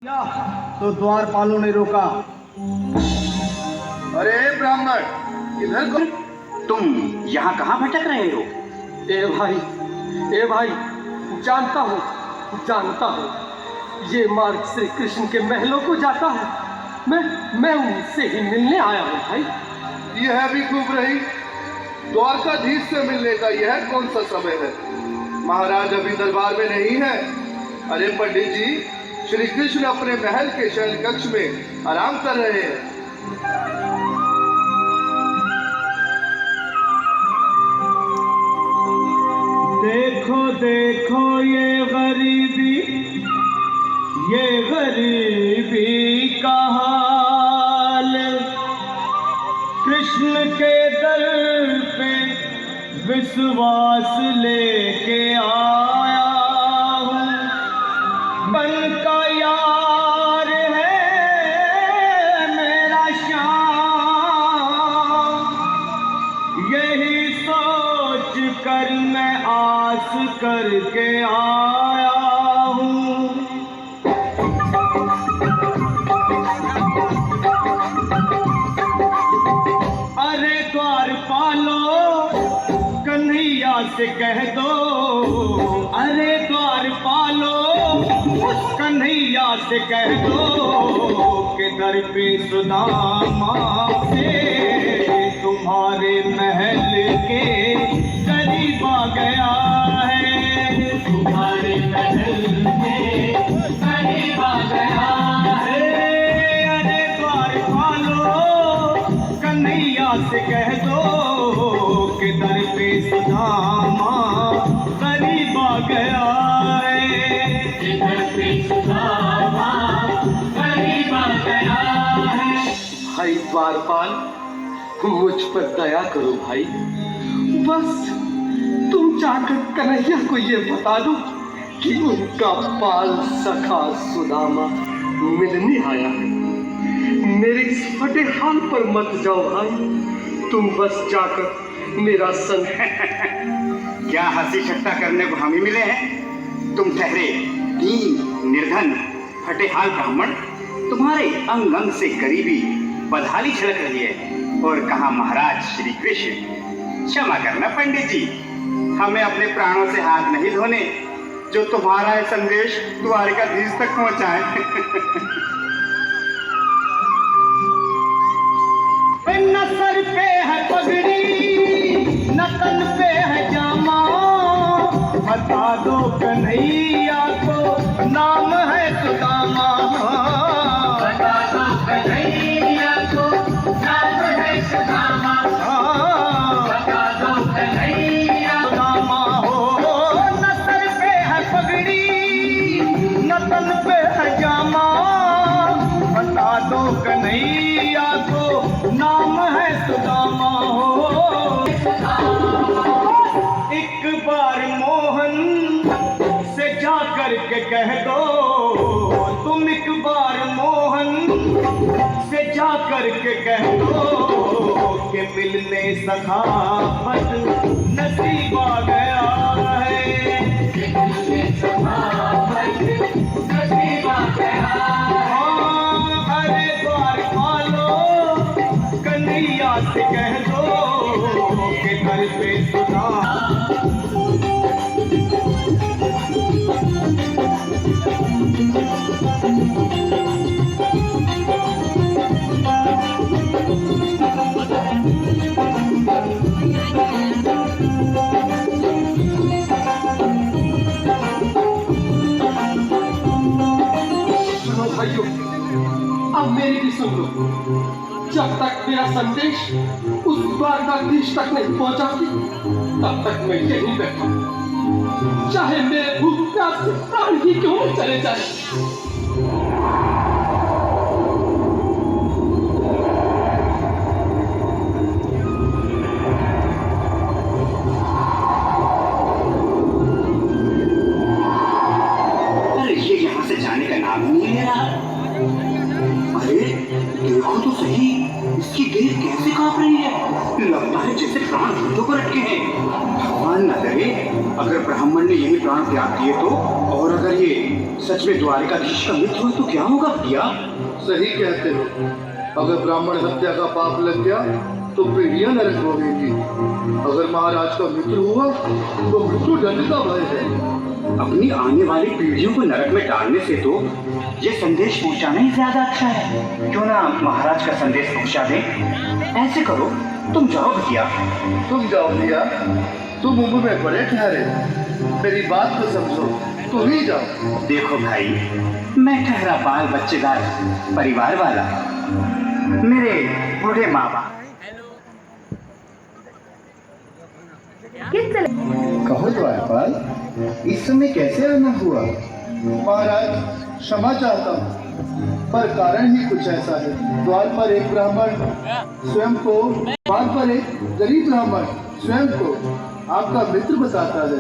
क्या तो द्वारपालों ने रोका। अरे ब्राह्मण, इधर को। तुम यहाँ कहाँ भटक रहे हो? ए भाई, जानता हूँ ये मार्ग श्री कृष्ण के महलों को जाता है। मैं उनसे ही मिलने आया हूँ भाई। यह भी खूब रही। द्वारकाधीश से मिलने का यह कौन सा समय है? महाराज अभी दरबार में नहीं है। अरे पंडित जी, श्री कृष्ण अपने महल के शयन कक्ष में आराम कर रहे हैं। देखो देखो ये गरीबी का हाल, कृष्ण के दर पे विश्वास लेके आया हूँ। बन का यार है मेरा श्याम, यही सोच कर मैं आस करके आया हूँ। अरे द्वारपालो कन्हैया से कह दो, अरे द्वारपालो कन्हैया से कह दो कि दर पे सुदामा से तुम्हारे महल के करीब आ गया है। तुम्हारे महल के करीब आ गया है। अरे द्वारपालो कन्हैया से कह दो कि दर पे सुदामा करीब आ गया है। दर पे सुदामा करीब आ गया है। भाई द्वारपाल, मुझ पर दया करो भाई। बस तुम जाकर कन्हैया को ये बता दो कि उनका बाल सखा सुदामा मिलने आया है। मेरे इस फटे हाल पर मत जाओ भाई, तुम बस जाकर मेरा संग। क्या हंसी ठट्टा करने को हम ही मिले हैं? तुम ठहरे दीन निर्धन फटे हाल ब्राह्मण, तुम्हारे अंग अंग से गरीबी बदहाली छिड़क रही है। और कहा महाराज श्री कृष्ण। क्षमा करना पंडित जी, हमें अपने प्राणों से हाथ नहीं धोने जो तुम्हारा यह संदेश द्वारकाधीश तक पहुंचाए। न सर पे है पगड़ी, न तन पे है जामा, बता दो कन्हैया को नाम है सुदामा। बता दो कन्हैया को नाम है सुदामा। बता दो कन्हैया सुदामा हो। न सर पे है पगड़ी, न तन पे है जामा, बता दो कन्हैया को नाम है सुदामा हो। एक बार मोहन से जा कर के कह दो, तुम एक बार मोहन से जा कर के कह दो कि मिलने सखावत नसीब आ गया है। मिलने सखावत नसीब आ गया है। अरे द्वारपालो कन्हैया से कह दो कि घर पे सुधा। सुनो भाइयों, अब मेरी भी सुन लो। जब तक मेरा संदेश उस द्वारकाधीश तक नहीं पहुंचाती, तब तक मैं यहीं बैठा हूं। चाहे मेरे भूख प्यास से प्राण ही क्यों न चले जाए। जाने का नाम ही नहीं ले रहा। अरे देखो तो सही, इसकी देह कैसे कांप रही है। लगता है जैसे प्राण हाथों पर अटके हैं। भगवान न करे अगर ब्राह्मण ने यही प्राण त्याग दिए तो, और अगर ये सच में द्वारिकाधीश का मित्र हुआ तो क्या होगा भैया? सही कहते हो। अगर ब्राह्मण हत्या का पाप लग गया तो पीढ़ियां नरक भोगेंगी। अगर महाराज का मित्र हुआ तो मृत्यु दंड का भय है। अपनी आने वाली पीढ़ियों को नरक में डालने से तो ये संदेश पहुंचाना ही ज्यादा अच्छा है। क्यों ना महाराज का संदेश पहुंचा दें? ऐसे करो, तुम जाओ भैया। तुम जाओ भैया, तुम उम्र में बड़े ठहरे, मेरी बात को समझो, तुम ही जाओ। देखो भाई, मैं ठहरा बाल बच्चेदार परिवार वाला, मेरे बूढ़े माँ बाप। कहो द्वारपाल, इस समय कैसे आना हुआ? महाराज क्षमा चाहता हूँ, पर कारण ही कुछ ऐसा है। द्वार पर एक ब्राह्मण स्वयं को, द्वार पर एक गरीब ब्राह्मण स्वयं को आपका मित्र बताता है,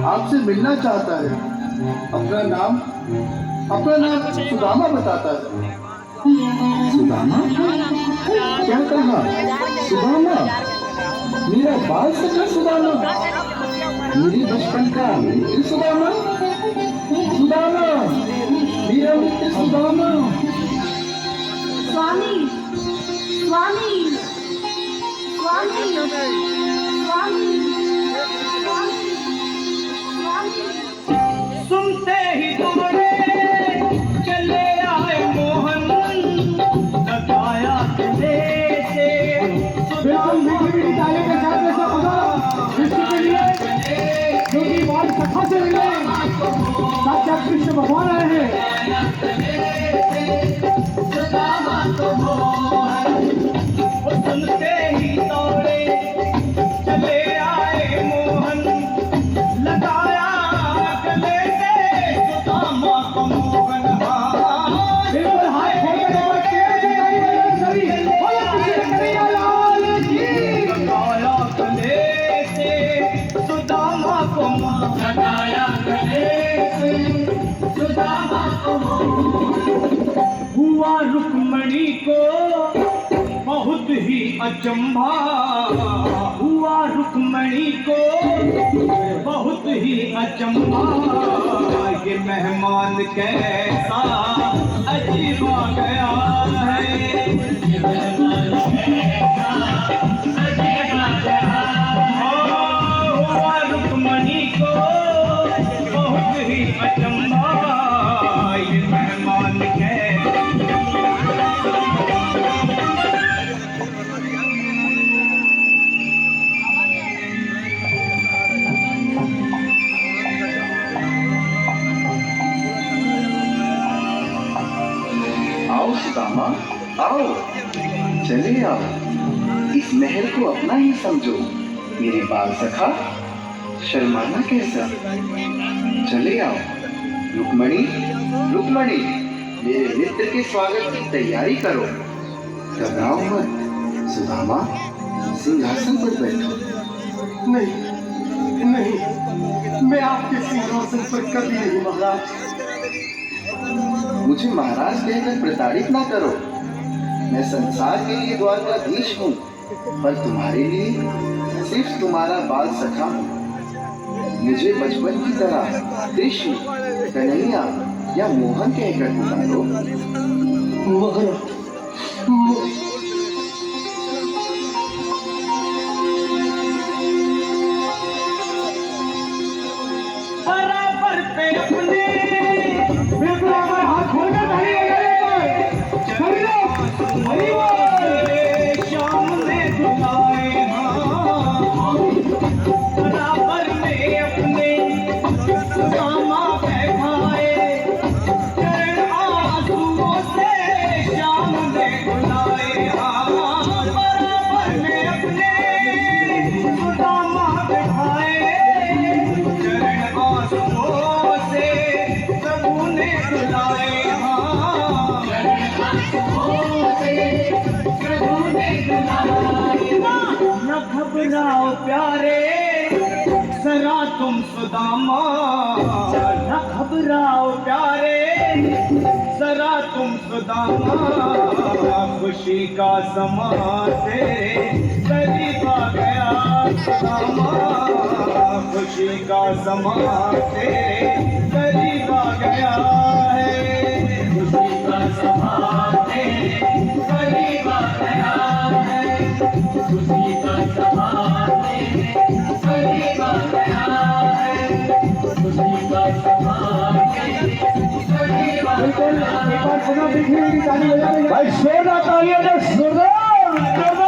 आपसे मिलना चाहता है। अपना नाम सुदामा बताता है। सुदामा? क्या कहा? सुदामा? मेरा बाल सखा सुदामा? मेरे बचपन का मित्र सुदामा? सुदामा, मेरा मित्र सुदामा। स्वामी, स्वामी, स्वामी, स्वामी, स्वामी, स्वामी। सुनते ही दौड़े चले आए मोहन, लगाया गले से बिल्कुल मीठी ताली के साथ में सब बजाओ इसके लिए, क्योंकि बाल सखा से मिले साक्षात कृष्ण भगवान आए हैं। सुनते ही दौड़े चले आए मोहन, लगाया गले से सुदामा को मोहन। बिल्कुल हाथ खोलकर ऊपर तेज ताली बजाओ सभी। बोलो कृष्ण कन्हैया लाल की। लगाया गले से सुदामा को मोहन, लगाया गले से सुदामा को मोहन। हुआ रुक्मणी को बहुत ही अचंभा, हुआ रुक्मणी को बहुत ही अचंभा। ये मेहमान कैसा अजीब आ गया है, ये मेहमान कैसा अजीब आ गया है। हुआ रुक्मणी को बहुत ही अचंभा, ये मेहमान कैसा। आओ सुदामा, आओ, चले आओ, इस महल को अपना ही समझो। मेरे बाल सखा, शर्माना कैसा? चले आओ। रुक्मणी, रुक्मणी, मेरे मित्र के स्वागत की तैयारी करो। घबराओ मत। सुदामा, सिंहासन पर बैठो। नहीं नहीं, मैं आपके सिंहासन पर कभी नहीं महाराज। मुझे महाराज कहकर प्रताड़ित ना करो। मैं संसार के लिए द्वारकाधीश हूँ, पर तुम्हारे लिए सिर्फ तुम्हारा बाल सखा हूँ। मुझे बचपन की तरह कृष्ण, कन्हैया या मोहन कहकर पुकारो। बराबर पे अपने बिल्कुल हमारे हाथ खोलकर ताली बजाओ सभी लोग। हरि बोल। शाम में बुलाए बराबर में अपने सुदामा बैठाए, चरण आंसुओं से शाम में बुलाए। बराबर में अपने सुदामा बैठाए, चरण आंसुओं से प्रभु ने बुलाए। न घबराओ प्यारे जरा तुम सुदामा, न घबराओ प्यारे जरा तुम सुदामा। खुशी का समा तेरे करीब आ गया सुदामा, खुशी का समा तेरे करीब आ गया। गया है, खुशी का समा तेरे करीब आ गया है, खुशी का समा तेरे करीब आ गया है, खुशी का समा तेरे करीब आ गया है। एक बार पुनः देखिए कि ताली बजा रहे हैं। भाई शोर ना तालियों से जोरदार